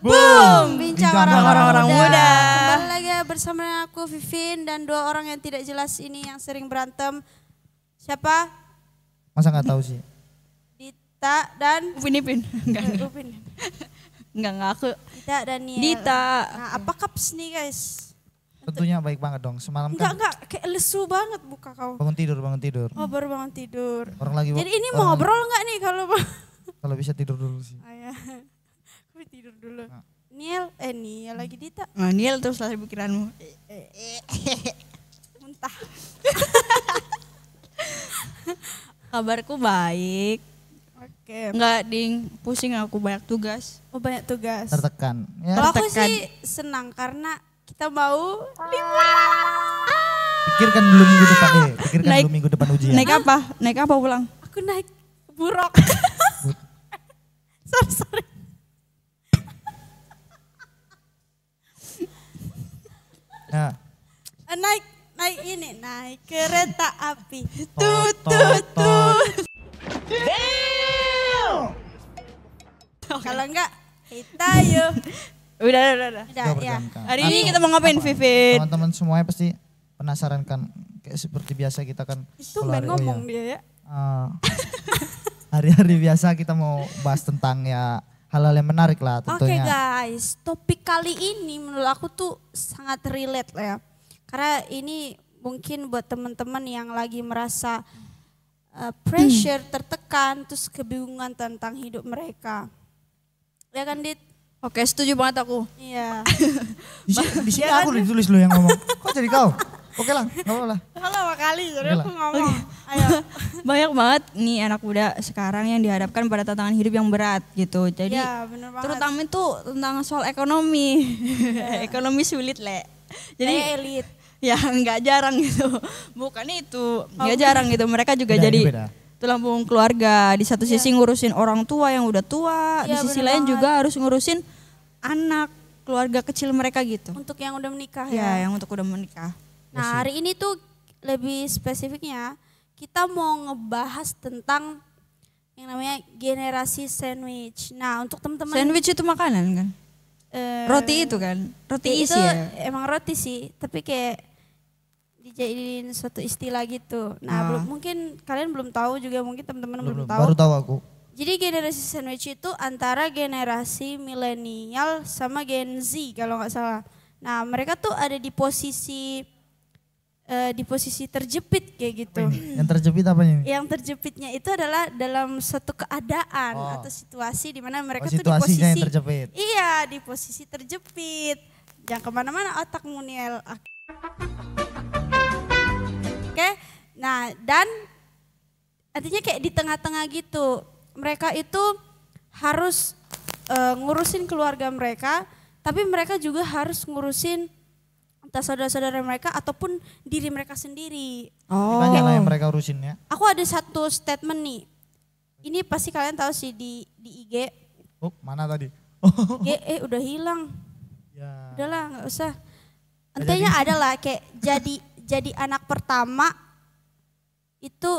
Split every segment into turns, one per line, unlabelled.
Boom,
bincang
orang-orang muda.
Kembali lagi bersama aku Vivin dan dua orang yang tidak jelas ini yang sering berantem. Siapa?
Masa nggak tahu sih?
Dita dan
Upin.
Upin.
Enggak aku.
Dita dan Niel.
Dita.
Nah, apa kaps nih guys?
Tentunya baik banget dong. Semalam kan
Enggak, kayak lesu banget buka kau.
bangun tidur.
Oh baru bangun tidur.
Orang lagi
Jadi ini mau ngobrol nggak nih kalau
kalau bisa tidur dulu sih.
Ayah, aku tidur dulu.
Nah.
Niel lagi Dita.
Nah, Niel terus lari pikiranmu.
Muntah.
Kabarku baik.
Oke.
Enggak ding, pusing aku banyak tugas.
Oh banyak tugas.
Tertekan. Ya,
Kalau aku
tertekan.
sih senang karena kita mau liburan.
pikirkan dulu minggu depan deh. Pikirkan
Naik-
dulu minggu depan ujian.
Naik apa pulang?
Aku naik buruk. sorry.
Ya.
Naik kereta api.
Tut, tut, tut.
Kalau enggak, kita yuk.
Udah.
Udah
Udah
ya.
berangkat.
Hari ini kita mau ngapain, Vivin?
Teman-teman semuanya pasti penasaran kan. Kayak seperti biasa kita kan.
Itu
keluar-
main
oh
ngomong
iya.
dia ya.
Hari-hari biasa kita mau bahas tentang ya hal-hal yang menarik lah
Oke
tentunya.
guys, topik kali ini menurut aku tuh sangat relate lah ya. Karena ini mungkin buat teman-teman yang lagi merasa pressure, tertekan, terus kebingungan tentang hidup mereka. Ya kan Dit?
Oke, setuju banget aku.
Iya.
Di sini aku udah ditulis lo yang ngomong. Kok jadi kau? Oke lah, gak apa-apa lah.
Halo kali, jadi
Udah
aku ngomong. Ayo.
Banyak banget nih anak muda sekarang yang dihadapkan pada tantangan hidup yang berat gitu. Jadi
Ya bener banget.
terutama itu tentang soal ekonomi. Ekonomi sulit, Le. Jadi
Kayak elit.
ya nggak jarang gitu. Bukan itu, nggak jarang gitu. Mereka juga
Beda,
jadi
ini beda.
tulang punggung keluarga. Di satu sisi ngurusin orang tua yang udah tua, di
Iya,
sisi
bener
lain
banget.
juga harus ngurusin anak, keluarga kecil mereka gitu.
Untuk yang udah menikah
Ya,
ya.
yang untuk udah menikah.
Nah hari ini tuh lebih spesifiknya kita mau ngebahas tentang yang namanya generasi sandwich. Nah untuk teman-teman
Sandwich itu makanan kan? Roti itu kan? Roti
ya,
isi
itu
ya?
emang roti sih, tapi kayak dijadiin suatu istilah gitu. Nah mungkin kalian belum tahu juga, mungkin teman-teman belum tahu.
Baru tahu aku.
Jadi generasi sandwich itu antara generasi milenial sama Gen Z kalau nggak salah. Nah mereka tuh ada di posisi terjepit kayak gitu.
Yang terjepit apanya?
Yang terjepitnya itu adalah dalam suatu keadaan
Oh.
atau situasi di mana mereka
Oh,
tuh di
situasinya
posisi
yang terjepit.
Iya, di posisi terjepit. Jangan kemana-mana otak Muniel. Oke, nah dan artinya kayak di tengah-tengah gitu. Mereka itu harus ngurusin keluarga mereka, tapi mereka juga harus ngurusin entah saudara-saudara mereka ataupun diri mereka sendiri.
Oh.
Banyak lah yang mereka urusin ya.
Aku ada satu statement nih. Ini pasti kalian tahu sih di IG.
Oh mana tadi? Oh.
IG udah hilang.
Ya.
Udahlah nggak usah. Intinya adalah kayak jadi anak pertama itu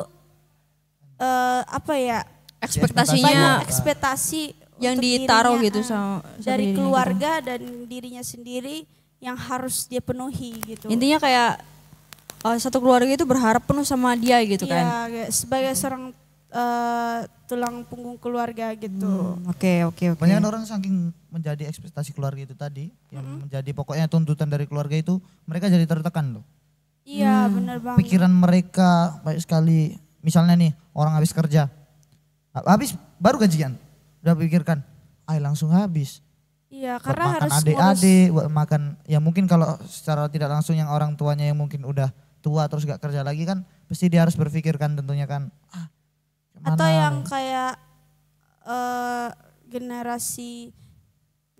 apa ya?
Ekspektasinya
Banyak ekspektasi
yang
untuk
ditaruh
dirinya,
gitu sama
dari
dirinya
keluarga dan dirinya sendiri yang harus dia penuhi gitu.
gitu. Intinya kayak satu keluarga itu berharap penuh sama dia gitu
Iya,
kan.
kayak sebagai seorang tulang punggung keluarga gitu.
Oke.
Banyak orang saking menjadi ekspektasi keluarga itu tadi, yang menjadi pokoknya tuntutan dari keluarga itu, mereka jadi tertekan loh.
Iya, benar banget.
Pikiran mereka baik sekali, misalnya nih orang habis kerja, habis baru gajian, udah pikirkan, langsung habis.
Iya,
Buat
karena
makan
harus ngurus.
adik-adik, buat makan, ya mungkin kalau secara tidak langsung yang orang tuanya yang mungkin udah tua terus gak kerja lagi kan, pasti dia harus berpikirkan tentunya kan, kemana
Atau yang
nih?
kayak generasi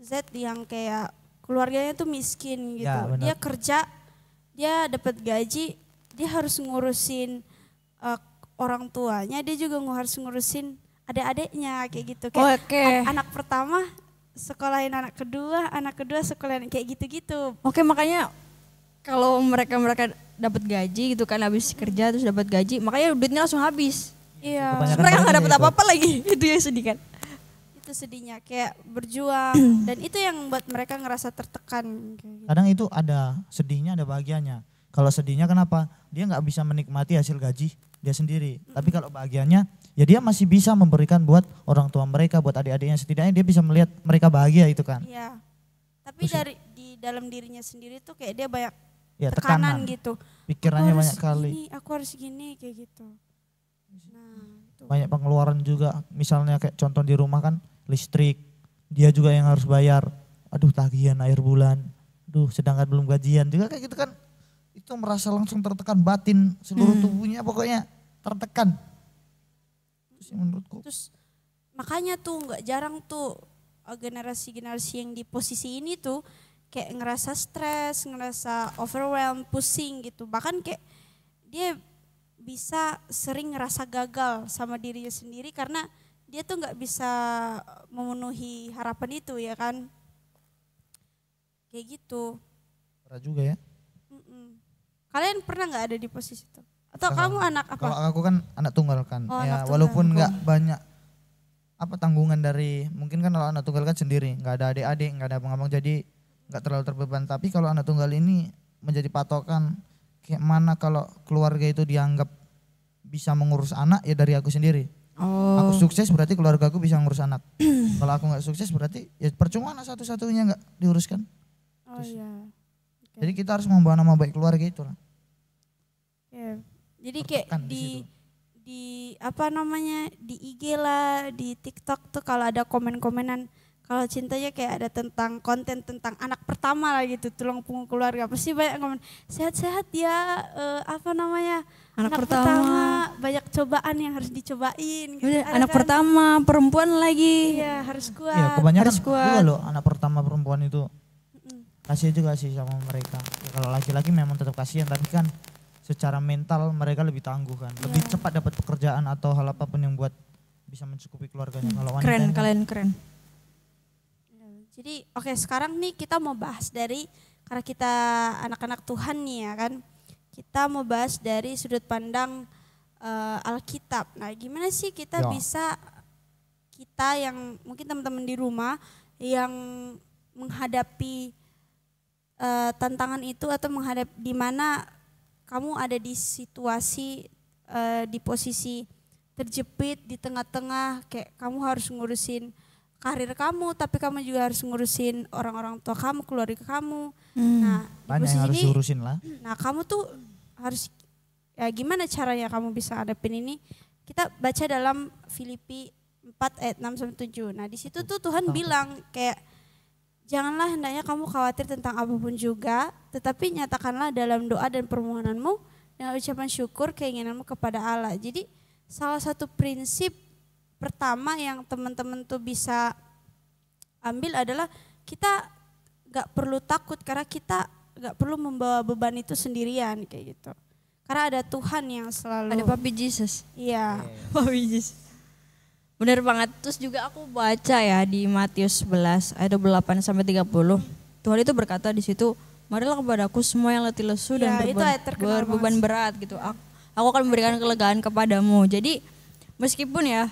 Z yang kayak keluarganya tuh miskin gitu.
Ya, benar.
Dia kerja, dia dapat gaji, dia harus ngurusin orang tuanya, dia juga harus ngurusin adik-adiknya kayak gitu. Kayak
Oke.
anak pertama sekolahin anak kedua sekolahin kayak gitu-gitu.
Oke, makanya kalau mereka dapat gaji gitu kan, habis kerja terus dapat gaji, makanya duitnya langsung habis.
Iya.
Kebanyakan
Mereka nggak
mereka
dapat
kayak
apa-apa lagi. Itu yang sedih kan.
Itu gitu sedihnya, kayak berjuang dan itu yang membuat mereka ngerasa tertekan. Kayak gitu.
Kadang itu ada sedihnya, ada bahagianya. Kalau sedihnya kenapa? Dia nggak bisa menikmati hasil gaji dia sendiri. Tapi kalau bahagianya, ya dia masih bisa memberikan buat orang tua mereka, buat adik-adiknya. Setidaknya dia bisa melihat mereka bahagia itu kan.
Iya. Tapi di dalam dirinya sendiri tuh kayak dia banyak
Ya
tekanan
tekanan,
gitu.
pikirannya
Aku harus
banyak kali.
gini, aku harus gini kayak gitu. Nah, itu.
Banyak pengeluaran juga, misalnya kayak contoh di rumah kan listrik, dia juga yang harus bayar, aduh tagihan air bulan, aduh sedangkan belum gajian juga kayak gitu kan, itu merasa langsung tertekan batin, seluruh tubuhnya pokoknya tertekan. Itu sih menurutku.
Terus makanya tuh nggak jarang tuh generasi-generasi yang di posisi ini tuh kayak ngerasa stres, ngerasa overwhelmed, pusing gitu. Bahkan kayak dia bisa sering ngerasa gagal sama dirinya sendiri karena dia tuh nggak bisa memenuhi harapan itu ya kan. Kayak gitu.
Berat juga ya.
Kalian pernah nggak ada di posisi itu? Atau kamu anak apa?
Kalau aku kan anak tunggal kan,
Oh,
ya
anak tunggal.
walaupun nggak banyak apa tanggungan dari, mungkin kan kalau anak tunggal kan sendiri, nggak ada adik-adik, nggak ada abang-abang, jadi nggak terlalu terbeban. Tapi kalau anak tunggal ini menjadi patokan, kayak mana kalau keluarga itu dianggap bisa mengurus anak, ya dari aku sendiri. Aku sukses berarti keluarga aku bisa ngurus anak. Kalau aku nggak sukses berarti ya percuma anak satu-satunya nggak diuruskan.
Oh iya.
Jadi kita harus membawa nama baik keluarga itu lah.
Ya. Jadi kayak
Tertekan di situ.
di apa namanya di IG lah, di TikTok tuh kalau ada komen-komenan kalau cintanya kayak ada tentang konten tentang anak pertama lah gitu, tulang punggung keluarga, pasti banyak komen sehat-sehat ya, apa namanya
Anak pertama.
banyak cobaan yang harus dicobain. Gitu.
Udah,
Ada
anak
kan?
pertama perempuan lagi.
Iya harus kuat.
Ya kebanyakan
harus kuat.
juga loh anak pertama perempuan itu. Kasihan juga sih sama mereka. Ya, kalau laki-laki memang tetap kasihan, tapi kan secara mental mereka lebih tangguh kan. Lebih cepat dapat pekerjaan atau hal apapun yang buat bisa mencukupi keluarganya. Kalau wanita
Keren,
ini kan
kalian keren.
Jadi oke sekarang nih kita mau bahas dari, karena kita anak-anak Tuhan nih ya kan, kita mau bahas dari sudut pandang Alkitab. Nah gimana sih kita
Ya.
bisa, kita yang mungkin teman-teman di rumah yang menghadapi tantangan itu atau menghadapi di mana kamu ada di situasi di posisi terjepit di tengah-tengah, kayak kamu harus ngurusin karir kamu, tapi kamu juga harus ngurusin orang-orang tua kamu, keluarga kamu. Nah, di
banyak
posisi
yang harus
ini,
diurusin lah.
nah kamu tuh harus, ya gimana caranya kamu bisa hadapin ini? Kita baca dalam Filipi 4 ayat 6-7. Nah di situ tuh Tuhan bilang kayak, janganlah hendaknya kamu khawatir tentang apapun juga, tetapi nyatakanlah dalam doa dan permohonanmu dengan ucapan syukur keinginanmu kepada Allah. Jadi salah satu prinsip pertama yang teman-teman tuh bisa ambil adalah kita gak perlu takut karena kita gak perlu membawa beban itu sendirian kayak gitu. Karena ada Tuhan yang selalu.
Ada Papi Jesus.
Iya.
Papi Jesus. Bener banget. Terus juga aku baca ya di Matius 11 ayat 28 sampai 30. Tuhan itu berkata di situ, marilah kepadaku semua yang letih lesu dan
Ya, itu ayat terkenal
berbeban berat gitu. Aku akan memberikan kelegaan kepadamu. Jadi meskipun ya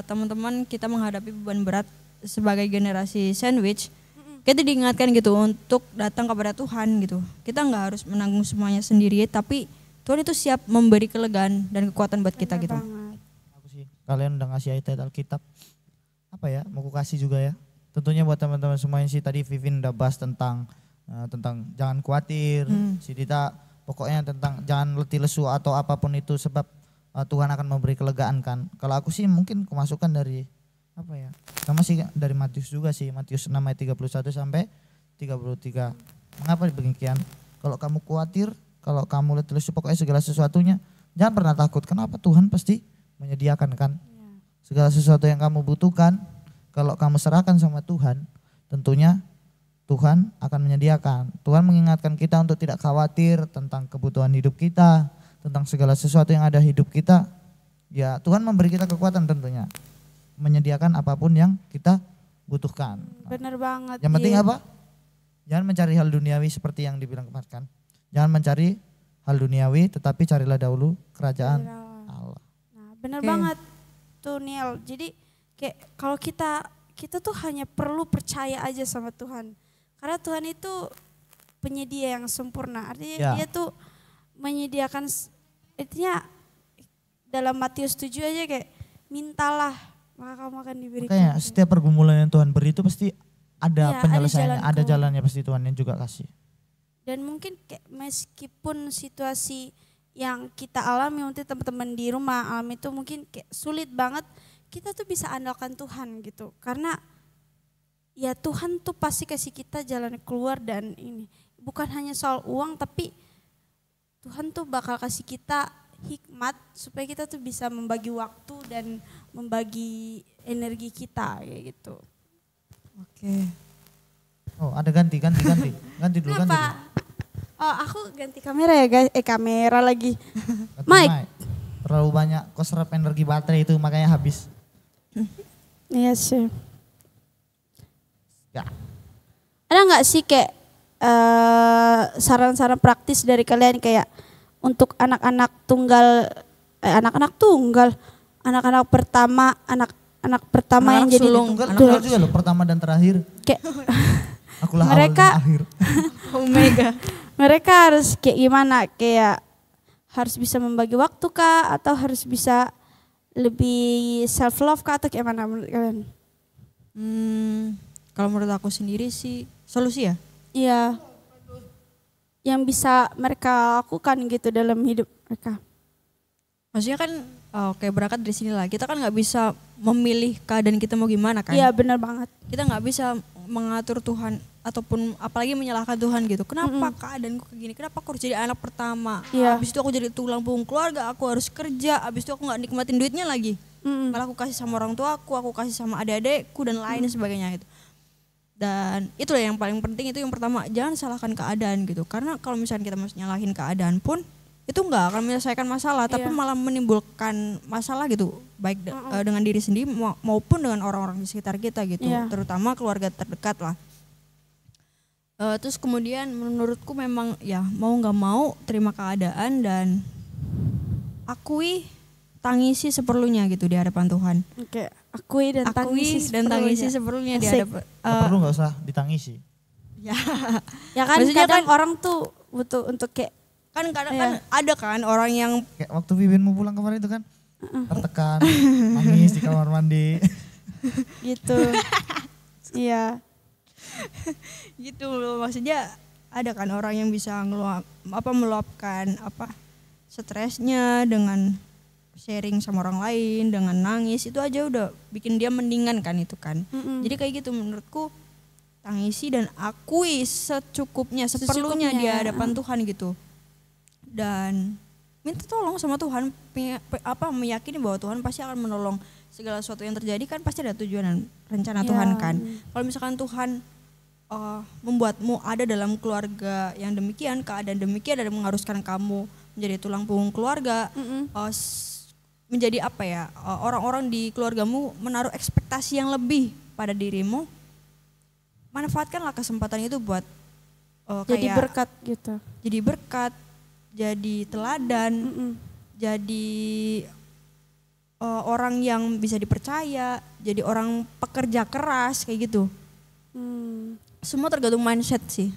teman-teman kita menghadapi beban berat sebagai generasi sandwich, kita diingatkan gitu untuk datang kepada Tuhan gitu. Kita nggak harus menanggung semuanya sendiri, tapi Tuhan itu siap memberi kelegaan dan kekuatan buat kita gitu.
Banget.
Aku sih, kalian udah ngasih ayat Alkitab. Apa ya, mau aku kasih juga ya. Tentunya buat teman-teman semuanya sih, tadi Vivin udah bahas tentang jangan khawatir. Si Dita pokoknya tentang jangan letih lesu atau apapun itu, sebab Tuhan akan memberi kelegaan kan. Kalau aku sih mungkin kemasukan dari apa ya, sama sih dari Matius juga sih, Matius 6 ayat 31 sampai 33. Mengapa demikian? Kalau kamu khawatir, kalau kamu letih lesu, pokoknya segala sesuatunya jangan pernah takut. Kenapa? Tuhan pasti menyediakan kan. Segala sesuatu yang kamu butuhkan, kalau kamu serahkan sama Tuhan, tentunya Tuhan akan menyediakan. Tuhan mengingatkan kita untuk tidak khawatir tentang kebutuhan hidup kita, tentang segala sesuatu yang ada hidup kita. Ya Tuhan memberi kita kekuatan tentunya, menyediakan apapun yang kita butuhkan.
Bener banget.
Yang penting
iya.
apa? Jangan mencari hal duniawi seperti yang dibilang kemarin kan. Jangan mencari hal duniawi, tetapi carilah dahulu kerajaan Allah.
Nah, bener banget tuh Niel. Jadi kayak kalau kita kita tuh hanya perlu percaya aja sama Tuhan. Karena Tuhan itu penyedia yang sempurna. Artinya
Ya.
dia tuh menyediakan, artinya dalam Matius 7 aja kayak mintalah maka kamu akan diberikan.
Makanya setiap pergumulan yang Tuhan beri itu pasti ada
Iya,
penyelesaiannya,
ada jalan
ada
keluar.
jalannya pasti Tuhan yang juga kasih.
Dan mungkin kayak meskipun situasi yang kita alami untuk teman-teman di rumah alami itu mungkin kayak sulit banget, kita tuh bisa andalkan Tuhan gitu. Karena ya Tuhan tuh pasti kasih kita jalan keluar, dan ini bukan hanya soal uang, tapi Tuhan tuh bakal kasih kita hikmat supaya kita tuh bisa membagi waktu dan membagi energi kita kayak gitu.
Oke.
Oh ada ganti dulu ganti dulu.
Kenapa? Oh aku ganti kamera ya guys, kamera lagi.
Ganti
Mic.
Terlalu banyak kau serap energi baterai itu makanya habis.
Iya sih.
Ya.
Ada nggak sih kayak saran-saran praktis dari kalian kayak untuk anak-anak tunggal, anak-anak pertama, anak pertama yang
Anak-anak
jadi
sulung.
Tunggal juga loh, pertama dan terakhir.
kayak
Akulah
Mereka-
awal dan akhir.
Omega.
mereka harus kayak gimana, kayak harus bisa membagi waktu kah atau harus bisa lebih self love kah atau kayak mana menurut kalian?
Kalau menurut aku sendiri sih solusi ya.
Iya. Yang bisa mereka lakukan gitu dalam hidup mereka.
Maksudnya kan kayak berangkat dari sini lah. Kita kan nggak bisa memilih keadaan kita mau gimana kan.
Iya benar banget.
Kita nggak bisa mengatur Tuhan ataupun apalagi menyalahkan Tuhan gitu. Kenapa keadaanku kayak gini? Kenapa aku harus jadi anak pertama?
Iya.
Habis itu aku jadi tulang punggung keluarga, aku harus kerja. Habis itu aku nggak nikmatin duitnya lagi. Malah aku kasih sama orang tua aku kasih sama adik-adikku dan lain sebagainya gitu. Dan itulah yang paling penting, itu yang pertama, jangan salahkan keadaan gitu. Karena kalau misalnya kita masih nyalahin keadaan pun itu nggak akan menyelesaikan masalah, tapi
Iya.
malah menimbulkan masalah gitu, baik dengan diri sendiri maupun dengan orang-orang di sekitar kita gitu,
Iya.
terutama keluarga terdekat lah. Terus kemudian menurutku memang ya mau nggak mau terima keadaan dan akui, tangisi seperlunya gitu di hadapan Tuhan.
Oke, akui dan tangisi
Tangisi seperlunya di
Asik.
hadapan.
Nggak perlu nggak usah ditangisi.
Ya.
Ya kan
Maksudnya
kadang
kan-
orang tuh butuh untuk kayak
Kan kadang
Iya.
kan ada kan orang yang
Kayak waktu Vivin mau pulang kemarin itu kan tertekan, nangis di kamar mandi.
gitu. Iya.
gitu loh, maksudnya ada kan orang yang bisa meluapkan stresnya dengan sharing sama orang lain, dengan nangis, itu aja udah bikin dia mendingan kan itu kan. Jadi kayak gitu menurutku, tangisi dan akui seperlunya
Secukupnya.
di hadapan Tuhan gitu. Dan minta tolong sama Tuhan, meyakini bahwa Tuhan pasti akan menolong segala sesuatu yang terjadi, kan pasti ada tujuan dan rencana
Ya.
Tuhan kan. Kalau misalkan Tuhan membuatmu ada dalam keluarga yang demikian, keadaan demikian, dan mengharuskan kamu menjadi tulang punggung keluarga, menjadi orang-orang di keluargamu menaruh ekspektasi yang lebih pada dirimu, manfaatkanlah kesempatan itu buat
Jadi
kayak
berkat gitu.
jadi berkat, jadi teladan, jadi orang yang bisa dipercaya, jadi orang pekerja keras kayak gitu. Semua tergantung mindset sih.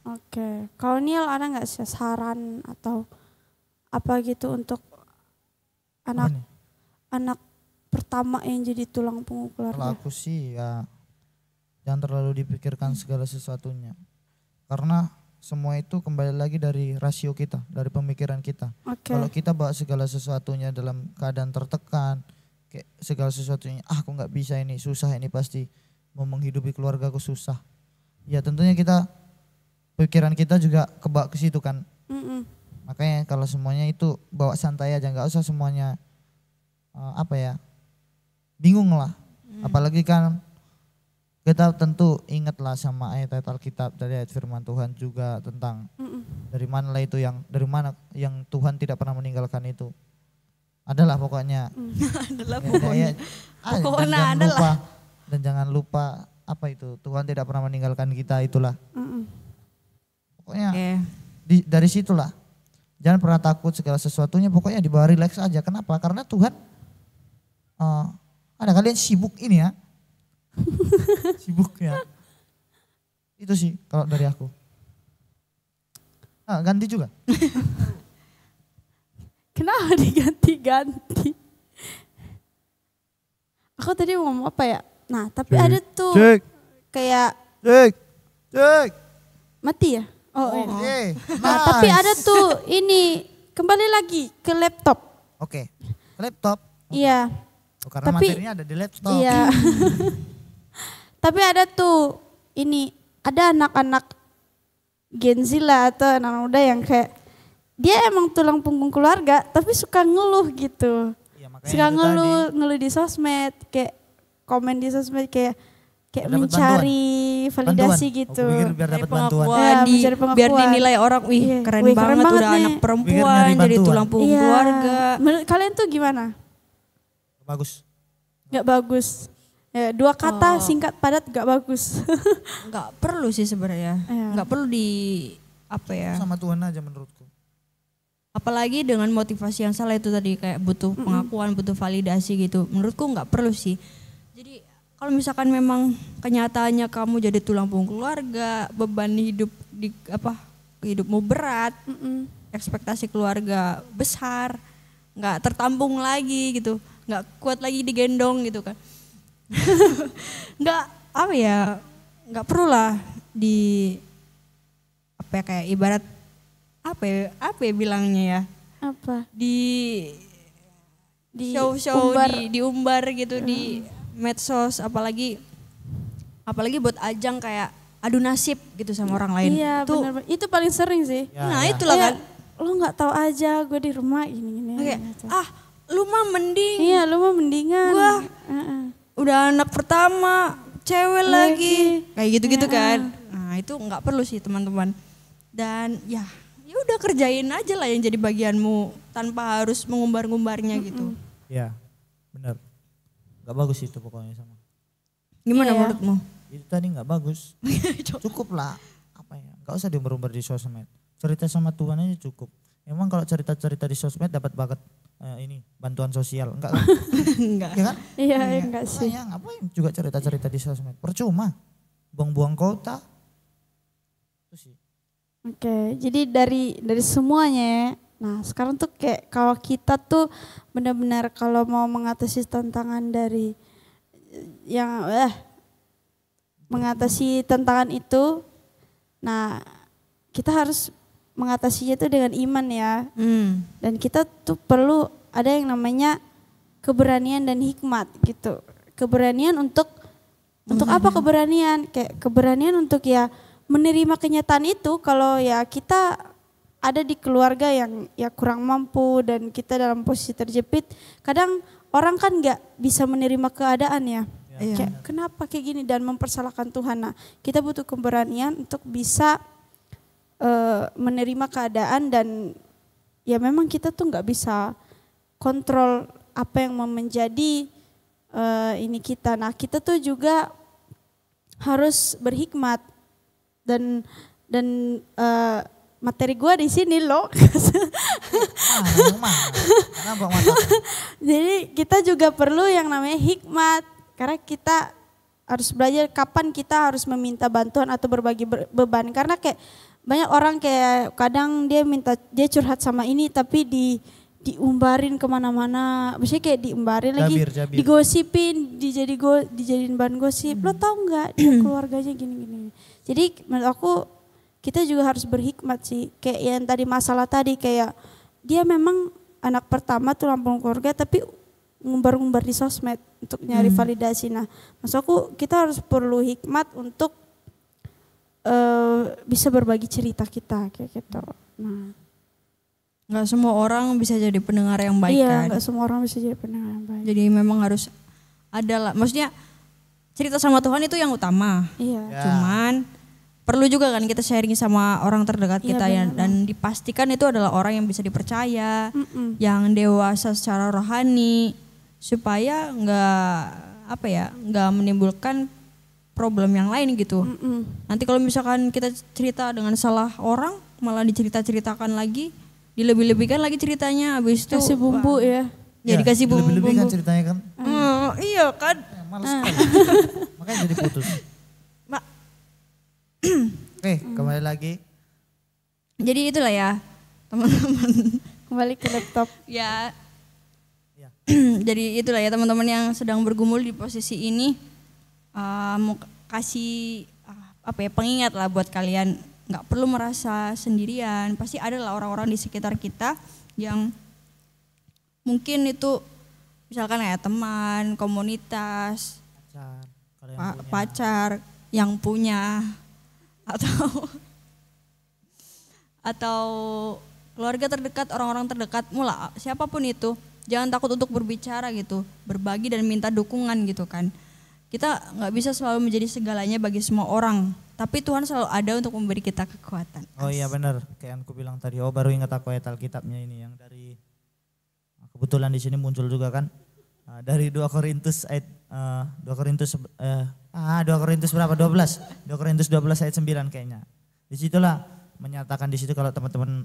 Oke. Kalau Niel ada nggak sih saran atau apa gitu untuk
Apa nih?
anak pertama yang jadi tulang punggung
Kalau
keluarga?
aku sih ya jangan terlalu dipikirkan segala sesuatunya. Karena semua itu kembali lagi dari rasio kita, dari pemikiran kita.
Oke.
Kalau kita bawa segala sesuatunya dalam keadaan tertekan, kayak segala sesuatunya, aku nggak bisa ini, susah ini pasti, mau menghidupi keluargaku susah. Ya tentunya pikiran kita juga kebawa ke situ kan. Makanya kalau semuanya itu bawa santai aja, nggak usah semuanya bingung lah. Apalagi kan kita tentu ingatlah sama ayat-ayat Alkitab, dari ayat firman Tuhan juga tentang dari mana Tuhan tidak pernah meninggalkan itu. Adalah pokoknya.
Adalah
Dan jangan lupa apa itu, Tuhan tidak pernah meninggalkan kita, itulah. Pokoknya dari situlah. Jangan pernah takut segala sesuatunya, pokoknya dibawa relax aja. Kenapa? Karena Tuhan ada kalian sibuk ini ya. Sibuk ya. Itu sih kalau dari aku. Ganti juga.
Kenapa diganti-ganti? Aku tadi mau ngomong apa ya? Nah, tapi ada tuh kayak
Cek.
mati ya? Oh, iya.
Oke.
Nah, tapi ada tuh ini kembali lagi ke laptop.
Oke. Laptop.
Iya.
Oh, karena
Tapi-
materinya ada di laptop.
Iya. Tapi ada tuh ini ada anak-anak Gen Z lah atau anak muda yang kayak dia emang tulang punggung keluarga tapi suka ngeluh gitu.
Iya, makanya
Suka
itu
ngeluh di sosmed kayak komen di sosmed kayak
Dapat
mencari validasi
Bantuan.
gitu.
Aku pikir biar dapat bantuan.
Ya, mencari pengakuan.
biar dinilai orang, wih
Iya.
keren
Wih,
banget udah
nih.
anak
Biar
perempuan
nyari
jadi
bantuan.
tulang punggung
Iya.
keluarga.
Menurut kalian tuh gimana?
Bagus.
Gak bagus. Ya, 2 kata
Oh.
singkat padat gak bagus.
Nggak perlu sih sebenarnya,
Iya.
nggak perlu di apa ya?
Sama Tuhan aja menurutku.
Apalagi dengan motivasi yang salah itu tadi kayak butuh pengakuan, butuh validasi gitu. Menurutku nggak perlu sih. Jadi kalau misalkan memang kenyataannya kamu jadi tulang punggung keluarga, beban hidup di hidupmu berat, ekspektasi keluarga besar, nggak tertampung lagi gitu, nggak kuat lagi digendong gitu kan. Nggak apa ya, nggak perlu lah di apa ya, kayak ibarat apa ya bilangnya ya,
Apa?
di
Di
show-show
umbar.
diumbar gitu di medsos, apalagi buat ajang kayak adu nasib gitu sama orang lain.
Iya
Tuh,
benar. Itu paling sering sih.
Ya,
nah
ya.
itulah kan.
Lo nggak tahu aja gue di rumah gini-gini.
Kayak,
gitu.
lu mah mending
Iya lu mah mendingan.
Gua
Heeh.
udah anak pertama, cewek lagi. Kayak gitu-gitu
Iya.
kan. Nah, itu nggak perlu sih teman-teman. Dan ya udah kerjain aja lah yang jadi bagianmu tanpa harus mengumbar-ngumbarnya gitu.
Ya, benar. Gak bagus itu pokoknya sama.
Gimana
Iya.
menurutmu?
Itu tadi gak bagus. Cukup lah. Apa ya? Gak usah diumbar-umbar di sosmed. Cerita sama Tuhan aja cukup. Emang kalau cerita-cerita di sosmed dapat banget ini bantuan sosial. Enggak kan?
Enggak.
Ya kan?
Iya enggak sih.
Sayang, ngapain juga cerita-cerita di sosmed? Percuma. Buang-buang kota. Itu sih.
Oke, jadi dari semuanya ya. Nah, sekarang tuh kayak kalau kita tuh benar-benar kalau mau mengatasi tantangan dari yang mengatasi tantangan itu, nah kita harus mengatasinya itu dengan iman ya. Dan kita tuh perlu ada yang namanya keberanian dan hikmat gitu. Keberanian untuk apa keberanian? Kayak keberanian untuk ya menerima kenyataan itu kalau ya kita ada di keluarga yang ya kurang mampu dan kita dalam posisi terjepit. Kadang orang kan nggak bisa menerima keadaan ya.
Iya.
Kayak kenapa kayak gini dan mempersalahkan Tuhan. Nah, kita butuh keberanian untuk bisa menerima keadaan dan ya memang kita tuh nggak bisa kontrol apa yang mau menjadi ini kita. Nah, kita tuh juga harus berhikmat dan materi gua di sini loh.
Kenapa mata?
Jadi kita juga perlu yang namanya hikmat karena kita harus belajar kapan kita harus meminta bantuan atau berbagi beban karena kayak banyak orang kayak kadang dia curhat sama ini tapi diumbarin kemana-mana, maksudnya kayak diumbarin lagi,
Jabir.
digosipin, dijadiin bahan gosip. Lo tau nggak dia keluarganya gini-gini. Jadi menurut aku kita juga harus berhikmat sih, kayak yang tadi masalah tadi kayak dia memang anak pertama tulang punggung keluarga tapi ngumbar-ngumbar di sosmed untuk nyari validasi. Nah, maksud aku kita harus perlu hikmat untuk bisa berbagi cerita kita kayak gitu. Nah,
Nggak semua orang bisa jadi pendengar yang baik
iya,
kan.
nggak semua orang bisa jadi pendengar yang baik.
Jadi memang harus ada lah. Maksudnya cerita sama Tuhan itu yang utama.
Iya.
Ya.
Cuman perlu juga kan kita sharing sama orang terdekat
Iya,
kita ya,
benar.
dan dipastikan itu adalah orang yang bisa dipercaya,
Mm-mm.
yang dewasa secara rohani supaya nggak menimbulkan problem yang lain gitu.
Mm-mm.
Nanti kalau misalkan kita cerita dengan salah orang malah diceritakan lagi, dilebih-lebihkan lagi ceritanya, habis itu
Kasih bumbu
wah,
ya.
ya dikasih
lebih-lebih kan
bumbu.
ceritanya kan.
Iya kan.
males sekali. Makanya jadi putus.
Mak.
Oke, kembali lagi.
Jadi itulah ya teman-teman.
Kembali ke laptop.
Ya.
Ya.
Jadi itulah ya teman-teman yang sedang bergumul di posisi ini. Mau kasih pengingat lah buat kalian, nggak perlu merasa sendirian. Pasti ada lah orang-orang di sekitar kita yang mungkin itu misalkan ya teman, komunitas, pacar yang punya atau keluarga terdekat, orang-orang terdekat, mula siapapun itu, jangan takut untuk berbicara gitu, berbagi dan minta dukungan gitu kan. Kita nggak bisa selalu menjadi segalanya bagi semua orang, tapi Tuhan selalu ada untuk memberi kita kekuatan.
Oh iya benar, kayak yang aku bilang tadi. Oh baru ingat aku ayat Alkitabnya ini yang dari kebetulan di sini muncul juga kan dari 2 Korintus ayat 2 Korintus berapa? 12 ayat 9 kayaknya. Disitulah menyatakan di situ kalau teman-teman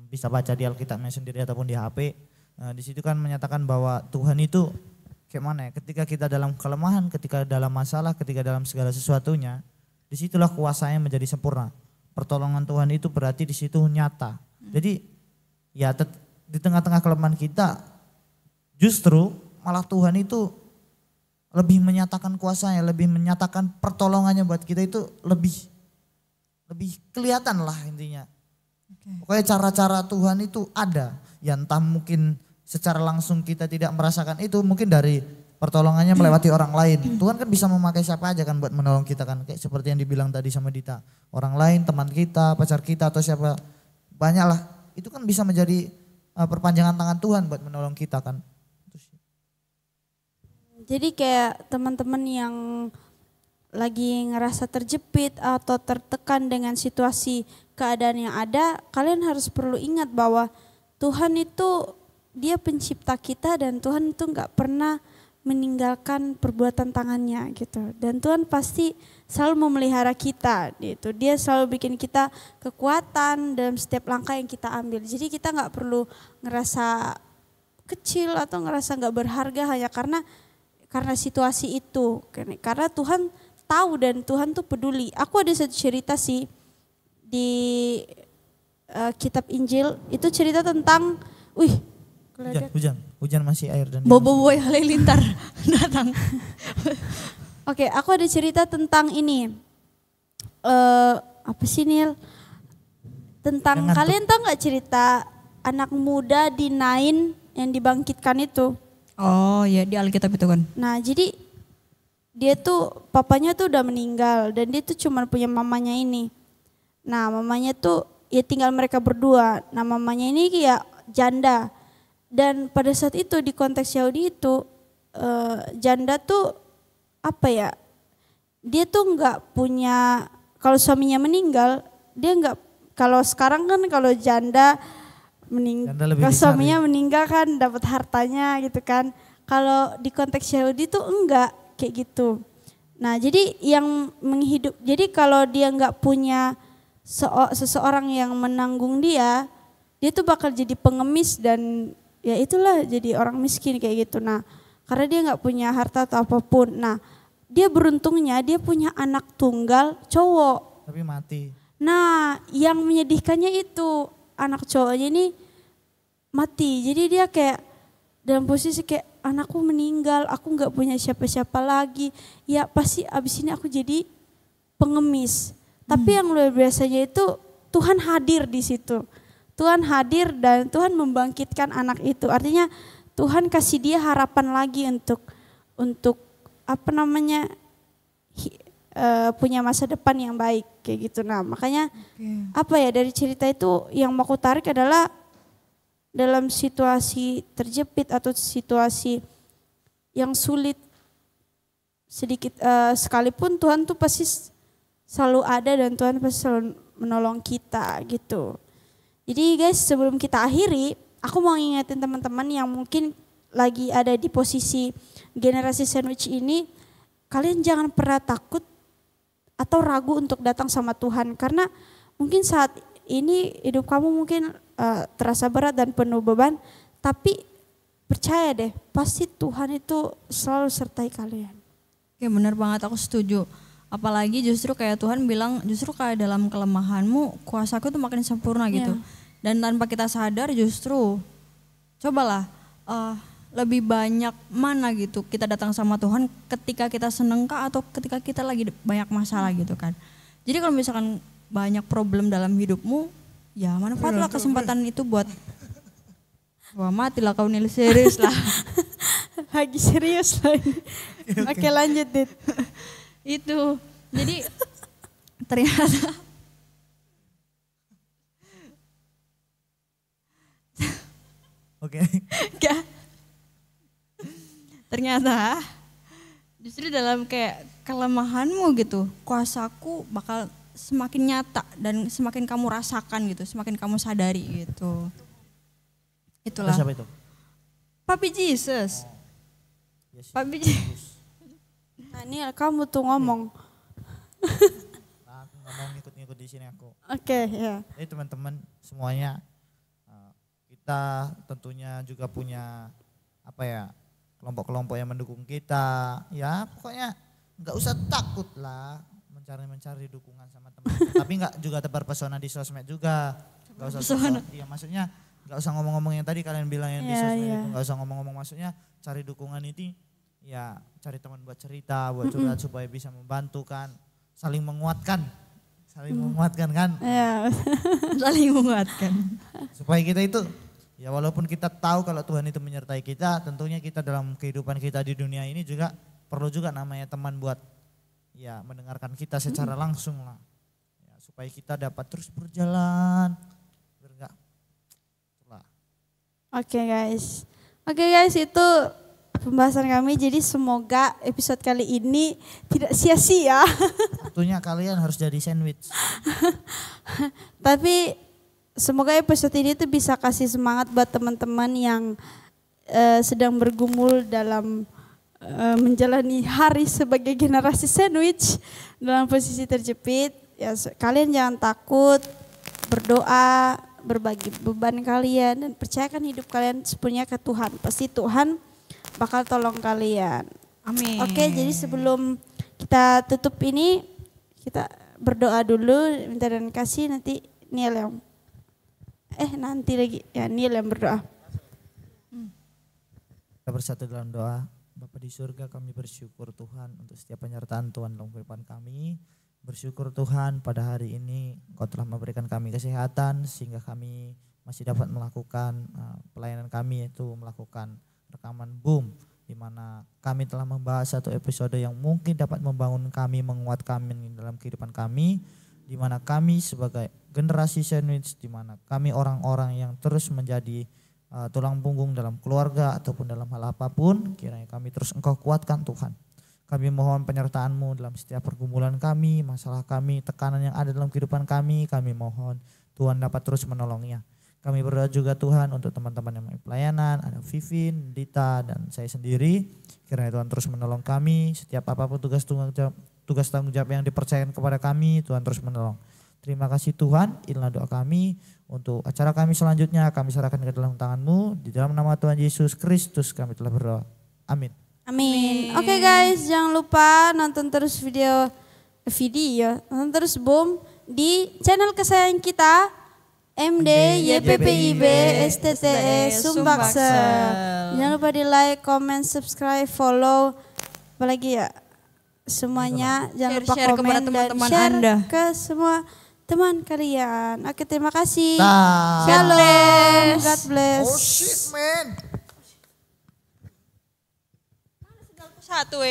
bisa baca di Alkitabnya sendiri ataupun di HP. Di situ kan menyatakan bahwa Tuhan itu kayak mana ya? Ketika kita dalam kelemahan, ketika dalam masalah, ketika dalam segala sesuatunya, disitulah kuasanya menjadi sempurna. Pertolongan Tuhan itu berarti di situ nyata. Jadi ya di tengah-tengah kelemahan kita, justru malah Tuhan itu lebih menyatakan kuasanya, lebih menyatakan pertolongannya buat kita itu lebih kelihatan lah intinya. Pokoknya cara-cara Tuhan itu ada. Ya entah mungkin secara langsung kita tidak merasakan itu, mungkin dari pertolongannya melewati orang lain. Tuhan kan bisa memakai siapa aja kan buat menolong kita kan. Kayak seperti yang dibilang tadi sama Dita. Orang lain, teman kita, pacar kita atau siapa. Banyak lah. Itu kan bisa menjadi perpanjangan tangan Tuhan buat menolong kita kan.
Jadi kayak teman-teman yang lagi ngerasa terjepit atau tertekan dengan situasi keadaan yang ada, kalian harus perlu ingat bahwa Tuhan itu Dia pencipta kita dan Tuhan itu nggak pernah meninggalkan perbuatan tangannya gitu. Dan Tuhan pasti selalu memelihara kita gitu. Dia selalu bikin kita kekuatan dalam setiap langkah yang kita ambil. Jadi kita nggak perlu ngerasa kecil atau ngerasa nggak berharga hanya karena situasi itu. Karena Tuhan tahu dan Tuhan tuh peduli. Aku ada satu cerita sih di kitab Injil, itu cerita tentang
hujan masih air dan
boy halilintar datang.
Oke, aku ada cerita tentang ini. Apa sih Nil? Tentang kalian tahu nggak cerita anak muda di Nain yang dibangkitkan itu?
Oh ya, di Alkitab itu kan.
Nah jadi dia tuh papanya tuh udah meninggal dan dia tuh cuma punya mamanya ini. Nah mamanya tuh ya tinggal mereka berdua. Nah mamanya ini kayak janda. Dan pada saat itu di konteks Yahudi itu janda tuh apa ya? Dia tuh nggak punya, kalau suaminya meninggal dia nggak, kalau sekarang kan kalau janda kalau suaminya meninggal kan dapat hartanya gitu kan. Kalau di konteks Yahudi tuh enggak kayak gitu. Nah jadi yang menghidup, jadi kalau dia nggak punya seseorang yang menanggung dia tuh bakal jadi pengemis dan ya itulah jadi orang miskin kayak gitu. Nah karena dia nggak punya harta atau apapun. Nah dia beruntungnya dia punya anak tunggal cowok.
Tapi mati.
Nah yang menyedihkannya itu anak cowoknya ini mati. Jadi dia kayak dalam posisi kayak anakku meninggal, aku nggak punya siapa-siapa lagi. Ya pasti abis ini aku jadi pengemis. Tapi yang luar biasanya itu Tuhan hadir di situ. Tuhan hadir dan Tuhan membangkitkan anak itu. Artinya Tuhan kasih dia harapan lagi untuk apa namanya punya masa depan yang baik kayak gitu. Nah makanya apa ya dari cerita itu yang mau aku tarik adalah dalam situasi terjepit atau situasi yang sulit sedikit sekalipun Tuhan tuh pasti selalu ada dan Tuhan pasti selalu menolong kita gitu. Jadi guys sebelum kita akhiri, aku mau ingetin teman-teman yang mungkin lagi ada di posisi generasi sandwich ini, kalian jangan pernah takut atau ragu untuk datang sama Tuhan. Karena mungkin saat ini hidup kamu mungkin terasa berat dan penuh beban, tapi percaya deh pasti Tuhan itu selalu sertai kalian.
Oke, benar banget, aku setuju. Apalagi justru kayak Tuhan bilang, justru kayak dalam kelemahanmu kuasaku tuh makin sempurna gitu. Dan tanpa kita sadar justru cobalah lebih banyak mana gitu kita datang sama Tuhan ketika kita seneng kah atau ketika kita lagi banyak masalah gitu kan. Jadi kalau misalkan banyak problem dalam hidupmu, ya manfaatlah kesempatan itu buat wah matilah kau nilai serius lah.
Lagi serius lagi. Oke lanjut Dit.
Itu jadi ternyata
Oke.
ternyata justru dalam kayak kelemahanmu gitu, kuasaku bakal semakin nyata dan semakin kamu rasakan gitu, semakin kamu sadari gitu. Itulah.
Siapa itu?
Papi Jesus.
Yes.
Papi Jesus.
Nah Niel kamu tuh ngomong.
Nah, aku nggak mau ngikut-ngikut di sini aku.
Oke ya.
Jadi teman-teman semuanya, kita tentunya juga punya apa ya, kelompok-kelompok yang mendukung kita. Ya pokoknya nggak usah takut lah mencari dukungan sama teman. Tapi nggak juga terpesona di sosmed juga. Nggak usah iya maksudnya nggak usah ngomong-ngomong yang tadi kalian bilang yang di sosmed itu, nggak usah ngomong-ngomong, maksudnya cari dukungan itu ya cari teman buat cerita, buat curhat supaya bisa membantu kan, saling menguatkan kan.
Ya.
Saling menguatkan.
Supaya kita itu ya walaupun kita tahu kalau Tuhan itu menyertai kita, tentunya kita dalam kehidupan kita di dunia ini juga perlu juga namanya teman buat ya mendengarkan kita secara langsung lah. Ya, supaya kita dapat terus berjalan. Enggak. Itulah.
Oke guys itu pembahasan kami, jadi semoga episode kali ini tidak sia-sia.
Tentunya kalian harus jadi sandwich.
Tapi semoga episode ini tuh bisa kasih semangat buat teman-teman yang sedang bergumul dalam menjalani hari sebagai generasi sandwich dalam posisi terjepit. Ya kalian jangan takut, berdoa, berbagi beban kalian dan percayakan hidup kalian sepenuhnya ke Tuhan. Pasti Tuhan bakal tolong kalian.
Amin.
Oke, jadi sebelum kita tutup ini kita berdoa dulu, minta dan kasih, nanti Niel yang Niel yang berdoa.
Kita bersatu dalam doa. Bapa di surga, kami bersyukur Tuhan untuk setiap penyertaan Tuhan dalam kehidupan kami. Bersyukur Tuhan pada hari ini Engkau telah memberikan kami kesehatan sehingga kami masih dapat melakukan pelayanan kami, yaitu melakukan rekaman Boom, di mana kami telah membahas satu episode yang mungkin dapat membangun kami, menguat kami dalam kehidupan kami, di mana kami sebagai generasi sandwich, di mana kami orang-orang yang terus menjadi tulang punggung dalam keluarga ataupun dalam hal apapun, kiranya kami terus Engkau kuatkan Tuhan. Kami mohon penyertaan-Mu dalam setiap pergumulan kami, masalah kami, tekanan yang ada dalam kehidupan kami mohon Tuhan dapat terus menolongnya. Kami berdoa juga Tuhan untuk teman-teman yang melakukan pelayanan, ada Vivin, Dita, dan saya sendiri. Kiranya Tuhan terus menolong kami, setiap apapun tugas tanggung jawab yang dipercayakan kepada kami, Tuhan terus menolong. Terima kasih Tuhan, inilah doa kami. Untuk acara kami selanjutnya kami serahkan ke dalam tangan-Mu. Di dalam nama Tuhan Yesus Kristus kami telah berdoa. Amin.
Amin. Oke guys, jangan lupa nonton terus nonton terus Boom di channel kesayangan kita MD YPPIB STTE Sumbaksel. Jangan lupa di like, comment, subscribe, follow, apalagi ya semuanya. Jangan lupa
Share
komen
kepada
dan
teman-teman
share
Anda.
ke semua teman kalian. Oke, terima kasih.
Nah.
Shalom. God bless.
Oh shit man.
Satu